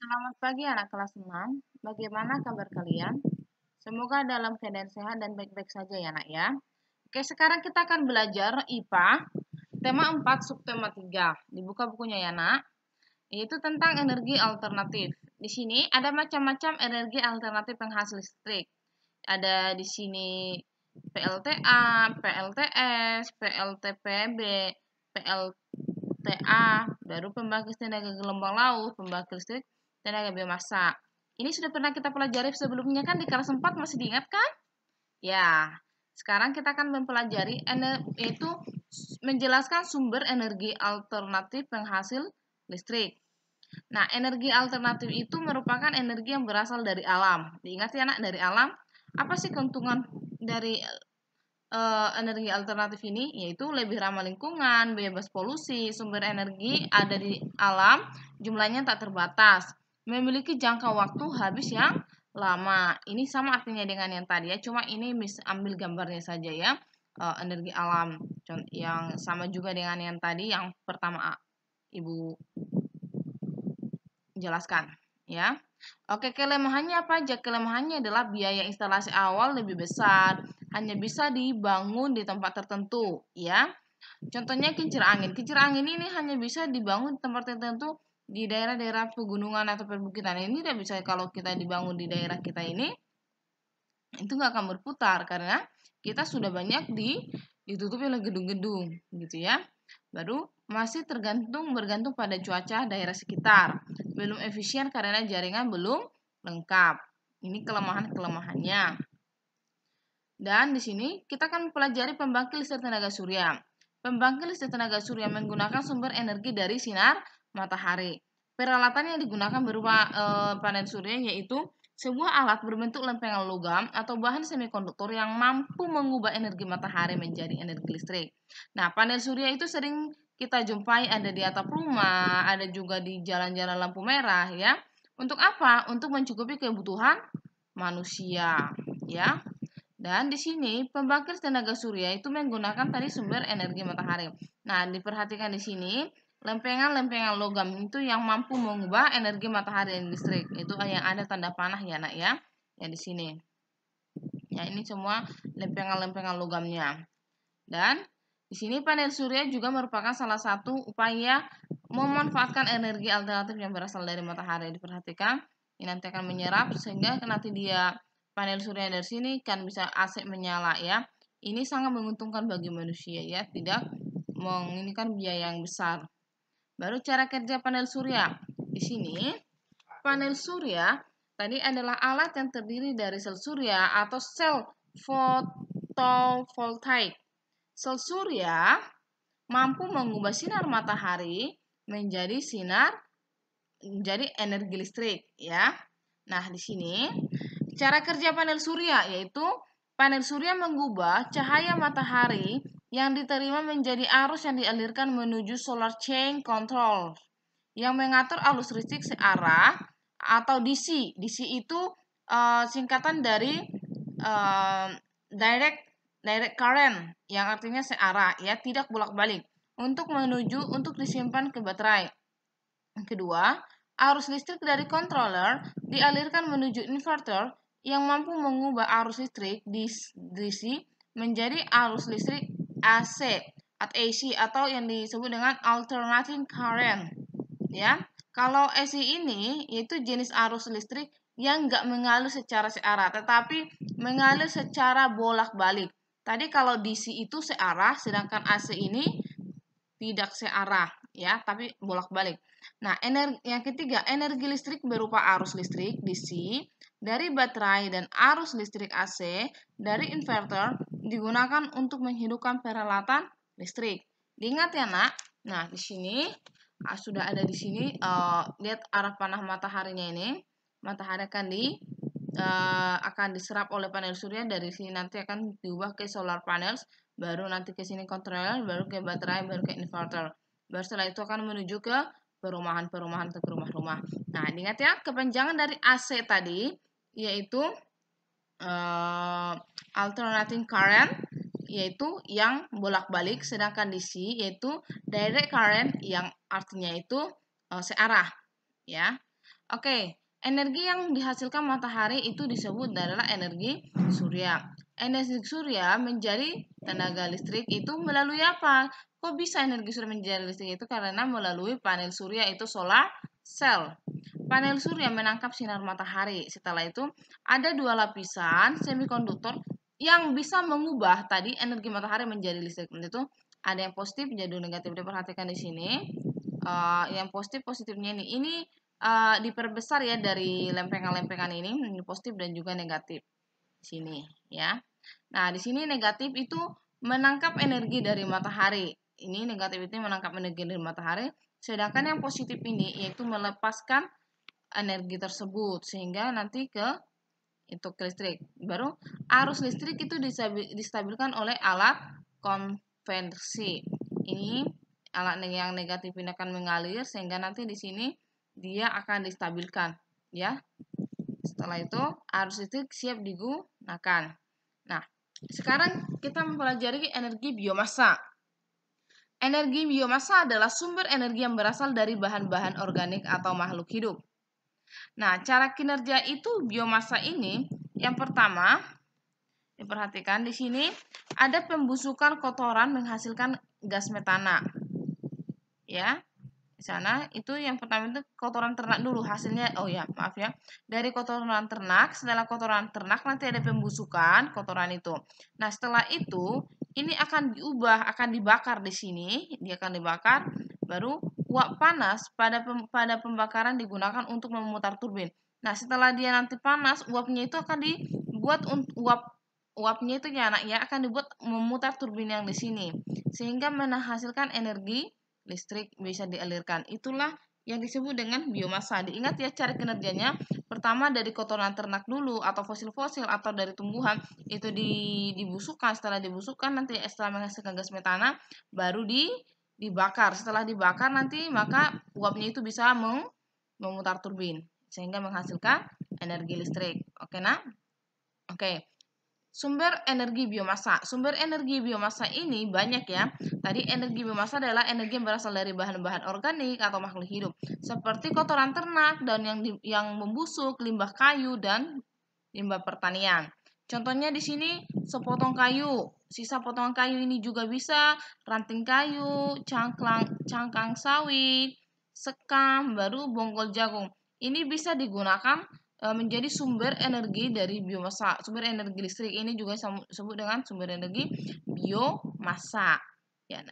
Selamat pagi anak kelas 6. Bagaimana kabar kalian? Semoga dalam keadaan sehat dan baik-baik saja ya nak ya. Oke, sekarang kita akan belajar IPA, tema 4, subtema 3. Dibuka bukunya ya nak. Yaitu tentang energi alternatif. Di sini ada macam-macam energi alternatif penghasil listrik. Ada di sini PLTA, PLTS, PLTPB, PLTA, baru pembangkit tenaga gelombang laut, pembangkit listrik tenaga biomasa. Ini sudah pernah kita pelajari sebelumnya kan di kelas 4, masih diingat kan? Ya, sekarang kita akan mempelajari yaitu menjelaskan sumber energi alternatif penghasil listrik. Nah, energi alternatif itu merupakan energi yang berasal dari alam. Diingat ya nak, dari alam. Apa sih keuntungan dari energi alternatif ini? Yaitu lebih ramah lingkungan, bebas polusi, sumber energi ada di alam, jumlahnya tak terbatas, memiliki jangka waktu habis yang lama. Ini sama artinya dengan yang tadi ya, cuma ini bisa ambil gambarnya saja ya. Energi alam yang sama juga dengan yang tadi, yang pertama Ibu jelaskan ya. Oke, kelemahannya apa aja? Kelemahannya adalah biaya instalasi awal lebih besar, hanya bisa dibangun di tempat tertentu ya. Contohnya kincir angin. Kincir angin ini hanya bisa dibangun di tempat tertentu di daerah-daerah pegunungan atau perbukitan. Ini tidak bisa kalau kita dibangun di daerah kita ini, itu nggak akan berputar karena kita sudah banyak ditutupi oleh gedung-gedung gitu ya. Baru masih bergantung pada cuaca daerah sekitar. Belum efisien karena jaringan belum lengkap. Ini kelemahannya. Dan di sini kita akan mempelajari pembangkit listrik tenaga surya. Pembangkit listrik tenaga surya menggunakan sumber energi dari sinar matahari. Peralatan yang digunakan berupa panel surya yaitu sebuah alat berbentuk lempengan logam atau bahan semikonduktor yang mampu mengubah energi matahari menjadi energi listrik. Nah, panel surya itu sering kita jumpai ada di atap rumah, ada juga di jalan-jalan lampu merah ya. Untuk apa? Untuk mencukupi kebutuhan manusia, ya. Dan di sini pembangkit tenaga surya itu menggunakan tadi sumber energi matahari. Nah, diperhatikan di sini lempengan-lempengan logam itu yang mampu mengubah energi matahari dan listrik. Itu yang ada tanda panah ya, nak ya. Ya di sini. Ya, ini semua lempengan-lempengan logamnya. Dan di sini panel surya juga merupakan salah satu upaya memanfaatkan energi alternatif yang berasal dari matahari. Diperhatikan, ini nanti akan menyerap sehingga nanti dia panel surya dari sini kan bisa AC menyala ya. Ini sangat menguntungkan bagi manusia ya, tidak menginginkan biaya yang besar. Baru cara kerja panel surya. Di sini panel surya tadi adalah alat yang terdiri dari sel surya atau sel fotovoltaik. Sel surya mampu mengubah sinar matahari menjadi energi listrik ya. Nah, di sini cara kerja panel surya yaitu panel surya mengubah cahaya matahari yang diterima menjadi arus yang dialirkan menuju solar chain control yang mengatur arus listrik searah atau DC. DC itu singkatan dari direct current yang artinya searah ya, tidak bolak-balik untuk disimpan ke baterai. Kedua, arus listrik dari controller dialirkan menuju inverter yang mampu mengubah arus listrik DC menjadi arus listrik AC atau yang disebut dengan alternating current. Ya, kalau AC ini yaitu jenis arus listrik yang nggak mengalir secara searah, tetapi mengalir secara bolak-balik. Tadi kalau DC itu searah, sedangkan AC ini tidak searah, ya, tapi bolak-balik. Nah, yang ketiga, energi listrik berupa arus listrik DC dari baterai dan arus listrik AC dari inverter digunakan untuk menghidupkan peralatan listrik. Diingat ya, nak. Nah, di sini sudah ada di sini. Lihat arah panah mataharinya ini. Matahari akan diserap oleh panel surya, dari sini nanti akan diubah ke solar panels, baru nanti ke sini controller, baru ke baterai, baru ke inverter. Baru setelah itu akan menuju ke perumahan-perumahan atau ke rumah-rumah. Nah, ingat ya, kepanjangan dari AC tadi yaitu alternating current yaitu yang bolak-balik, sedangkan DC yaitu direct current yang artinya itu searah ya. Oke, energi yang dihasilkan matahari itu disebut adalah energi surya. Energi surya menjadi tenaga listrik itu melalui apa? Kok bisa energi surya menjadi listrik itu? Karena melalui panel surya itu solar cell. Panel surya menangkap sinar matahari. Setelah itu ada dua lapisan semikonduktor yang bisa mengubah tadi energi matahari menjadi listrik. Itu ada yang positif, jadi negatif. Diperhatikan di sini. Yang positifnya ini diperbesar ya dari lempengan-lempengan ini positif dan juga negatif di sini ya. Nah, di sini negatif itu menangkap energi dari matahari. Ini negatif itu menangkap energi dari matahari, sedangkan yang positif ini yaitu melepaskan energi tersebut sehingga nanti ke itu ke listrik. Baru arus listrik itu distabilkan oleh alat konversi. Ini alat yang negatif ini akan mengalir sehingga nanti di sini dia akan distabilkan ya. Setelah itu arus listrik siap digunakan. Nah, sekarang kita mempelajari energi biomasa. Energi biomasa adalah sumber energi yang berasal dari bahan-bahan organik atau makhluk hidup. Nah, cara kinerja itu biomasa ini yang pertama diperhatikan di sini ada pembusukan kotoran menghasilkan gas metana. Ya. Di sana itu yang pertama itu kotoran ternak dulu hasilnya. Oh ya, maaf ya. Dari kotoran ternak, setelah kotoran ternak nanti ada pembusukan kotoran itu. Nah, setelah itu ini akan diubah, akan dibakar di sini, dia akan dibakar baru uap panas pada pembakaran digunakan untuk memutar turbin. Nah, setelah dia nanti panas, uapnya itu akan dibuat uapnya itu ya anak ya akan dibuat memutar turbin yang di sini sehingga menghasilkan energi listrik bisa dialirkan. Itulah yang disebut dengan biomasa. Diingat ya cara kinerjanya. Pertama dari kotoran ternak dulu atau fosil-fosil atau dari tumbuhan itu dibusukkan. Setelah dibusukkan nanti setelah menghasilkan gas metana baru dibakar. Setelah dibakar nanti maka uapnya itu bisa memutar turbin sehingga menghasilkan energi listrik. Oke, nah? Oke. Sumber energi biomasa. Sumber energi biomasa ini banyak ya. Tadi energi biomasa adalah energi yang berasal dari bahan-bahan organik atau makhluk hidup, seperti kotoran ternak, daun yang membusuk, limbah kayu dan limbah pertanian. Contohnya di sini sepotong kayu. Sisa potongan kayu ini juga bisa ranting kayu, cangkang sawit, sekam, baru bonggol jagung. Ini bisa digunakan menjadi sumber energi dari biomasa. Sumber energi listrik ini juga disebut dengan sumber energi biomasa.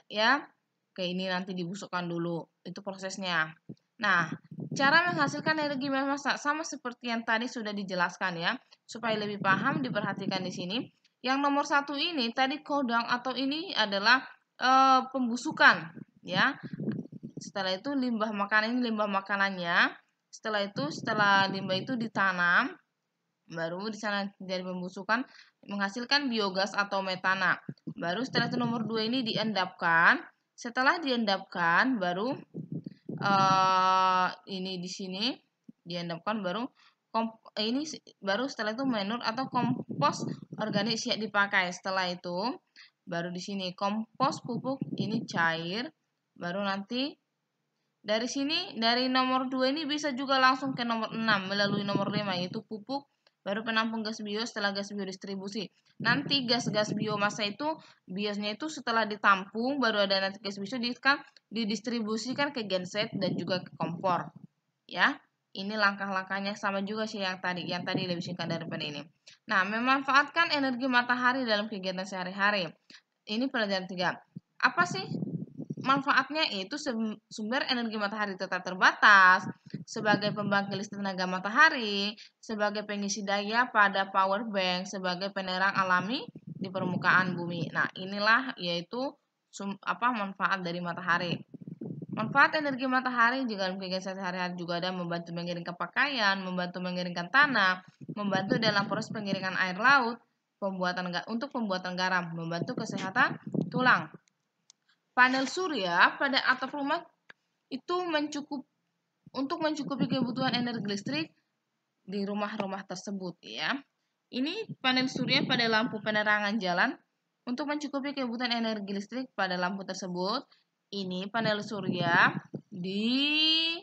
Ya. Oke, ini nanti dibusukkan dulu. Itu prosesnya. Nah, cara menghasilkan energi biomasa sama seperti yang tadi sudah dijelaskan ya. Supaya lebih paham diperhatikan di sini. Yang nomor satu ini tadi kodang atau ini adalah pembusukan ya. Setelah itu limbah makanan ini limbah makanannya. Setelah limbah itu ditanam, baru di sana dari pembusukan menghasilkan biogas atau metana. Baru setelah itu nomor 2 ini diendapkan. Setelah diendapkan, baru ini di sini diendapkan baru setelah itu manur atau kompos organik siap dipakai. Setelah itu baru di sini kompos pupuk ini cair. Baru nanti dari sini, dari nomor 2 ini bisa juga langsung ke nomor 6 melalui nomor 5 yaitu pupuk, baru penampung gas bio setelah gas bio distribusi. Nanti gas-gas biomasa itu biasanya itu setelah ditampung baru ada nanti gas bio didistribusikan ke genset dan juga ke kompor. Ya. Ini langkah-langkahnya sama juga sih yang tadi lebih singkat daripada ini. Nah, memanfaatkan energi matahari dalam kegiatan sehari-hari. Ini pelajaran 3. Apa sih manfaatnya? Itu sumber energi matahari tetap terbatas, sebagai pembangkit listrik tenaga matahari, sebagai pengisi daya pada power bank, sebagai penerang alami di permukaan bumi. Nah, inilah yaitu manfaat dari matahari. Manfaat energi matahari juga dalam kegiatan sehari-hari juga ada membantu mengeringkan pakaian, membantu mengeringkan tanah, membantu dalam proses pengeringan air laut, untuk pembuatan garam, membantu kesehatan tulang. Panel surya pada atap rumah itu untuk mencukupi kebutuhan energi listrik di rumah-rumah tersebut ya. Ini panel surya pada lampu penerangan jalan untuk mencukupi kebutuhan energi listrik pada lampu tersebut. Ini panel surya di